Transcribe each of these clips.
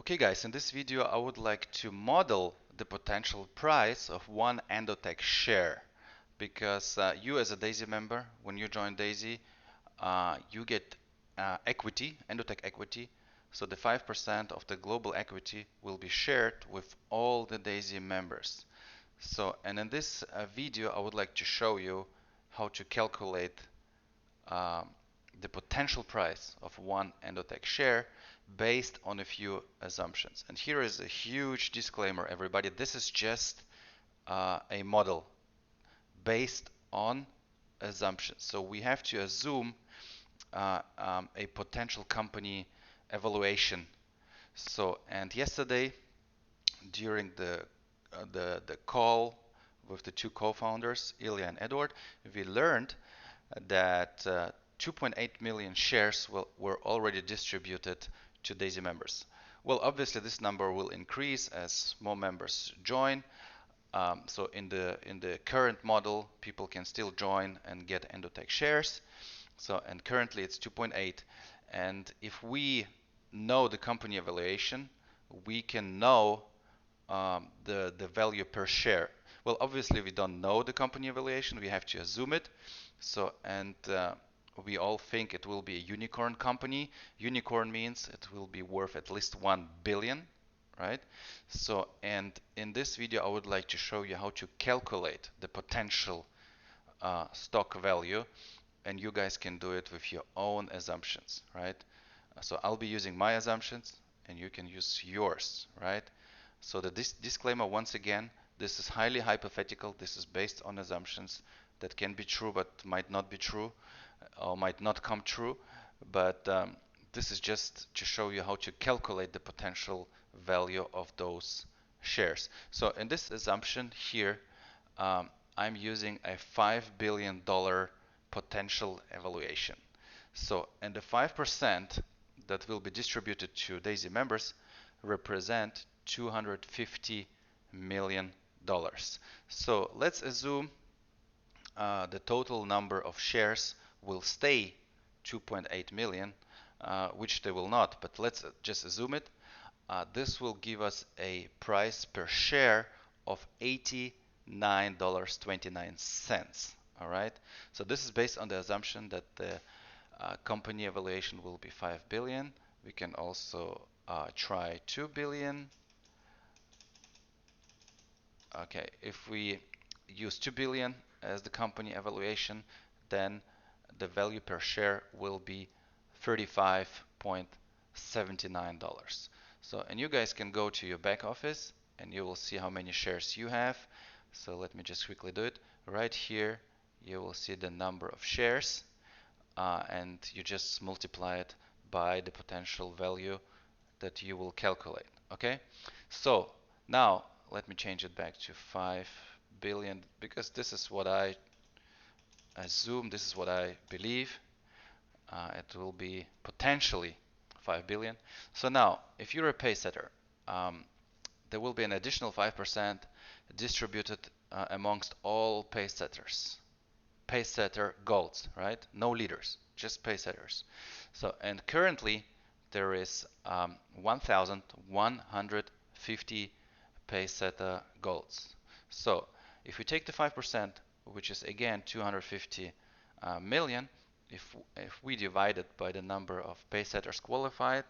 Okay guys, in this video I would like to model the potential price of one Endotech share because you as a Daisy member, when you join Daisy, you get equity, Endotech equity. So the 5% of the global equity will be shared with all the Daisy members. And in this video I would like to show you how to calculate um, the potential price of one Endotech share based on a few assumptions. And here is a huge disclaimer, everybody. This is just a model based on assumptions. So we have to assume a potential company evaluation. And yesterday, during the call with the two co-founders, Ilya and Edward, we learned that 2.8 million shares were already distributed to Daisy members. Well, obviously this number will increase as more members join. So in the current model, people can still join and get Endotech shares. And currently it's 2.8. And if we know the company evaluation, we can know the value per share. Well, obviously we don't know the company evaluation, we have to assume it. We all think it will be a unicorn company. Unicorn means it will be worth at least 1 billion, right? And in this video I would like to show you how to calculate the potential stock value, and you guys can do it with your own assumptions, right? So I'll be using my assumptions and you can use yours, right? So the disclaimer once again, this is highly hypothetical. This is based on assumptions that can be true but might not be true or might not come true. But this is just to show you how to calculate the potential value of those shares. So in this assumption here, I'm using a $5 billion potential evaluation. And the 5% that will be distributed to Daisy members represent $250 million. So let's assume the total number of shares will stay 2.8 million, which they will not, but let's just assume it. This will give us a price per share of $89.29. All right. So this is based on the assumption that the company evaluation will be 5 billion. We can also try 2 billion. Okay, if we use 2 billion as the company evaluation, then the value per share will be $35.79. And you guys can go to your back office and you will see how many shares you have. So let me just quickly do it. Right here, you will see the number of shares, and you just multiply it by the potential value that you will calculate. Okay, so now let me change it back to 5 billion because this is what I assume, this is what I believe. It will be potentially 5 billion. So now, if you're a pay setter, there will be an additional 5% distributed amongst all pay setters. Pay setter goals, right? No leaders, just pay setters. And currently there is 1,150 pay setter goals. So if we take the 5%, which is again 250 million, if we divide it by the number of pay setters qualified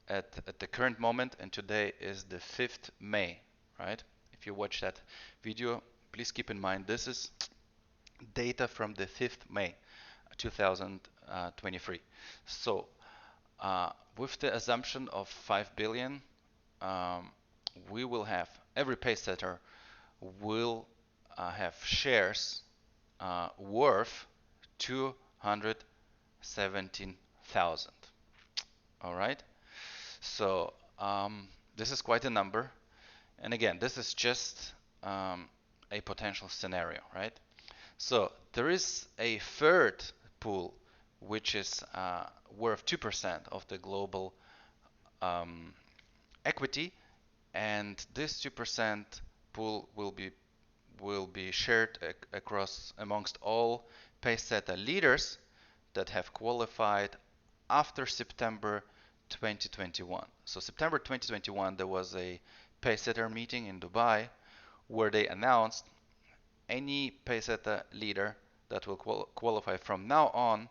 at the current moment, and today is the 5th May, right? If you watch that video, please keep in mind this is data from the 5th May 2023. So with the assumption of 5 billion, we will have every pay setter will have shares worth 217,000. All right. So this is quite a number, and again, this is just a potential scenario, right? So there is a third pool which is worth 2% of the global equity, and this 2% pool will be shared across amongst all paysetter leaders that have qualified after September 2021. So September 2021, there was a paysetter meeting in Dubai where they announced any paysetter leader that will qualify from now on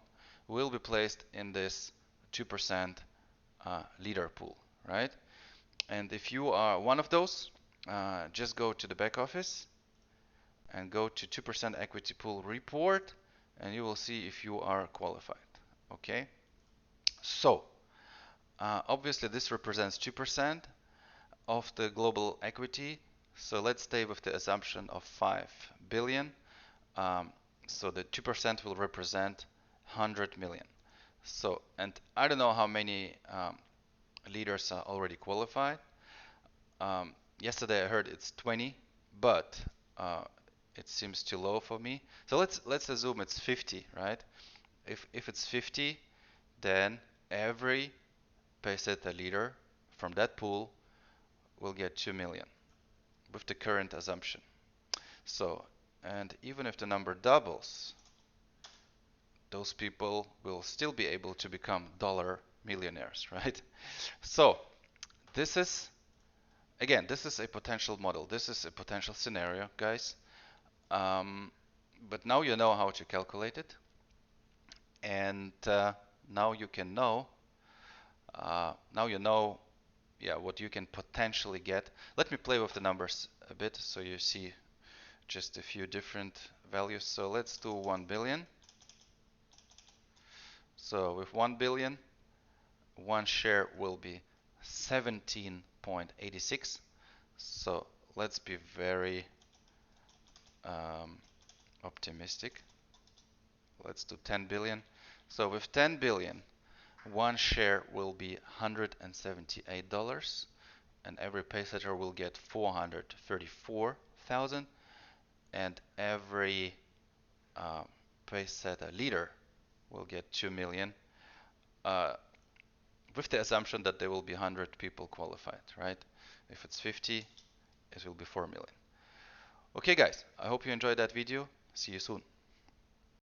will be placed in this 2% leader pool, right? And if you are one of those, just go to the back office and go to 2% equity pool report, and you will see if you are qualified. Okay, so obviously this represents 2% of the global equity. So let's stay with the assumption of 5 billion. Um, so the 2% will represent 100 million. So, and I don't know how many leaders are already qualified. Yesterday I heard it's 20, but uh, it seems too low for me. So let's assume it's 50, right? If it's 50, then every payseta leader from that pool will get 2 million with the current assumption. So, and even if the number doubles, those people will still be able to become dollar millionaires, right? So, this is, again, this is a potential model. This is a potential scenario, guys. Um, but now you know how to calculate it. And now you can know, now you know, yeah, what you can potentially get. Let me play with the numbers a bit so you see just a few different values. So let's do 1 billion. So with 1 billion, one share will be 17.86. So let's be very optimistic. Let's do 10 billion. So with 10 billion, one share will be $178, and every paysetter will get 434,000, and every paysetter leader will get 2 million, uh, with the assumption that there will be 100 people qualified, right? If it's 50, it will be 4 million. Okay, guys, I hope you enjoyed that video. See you soon.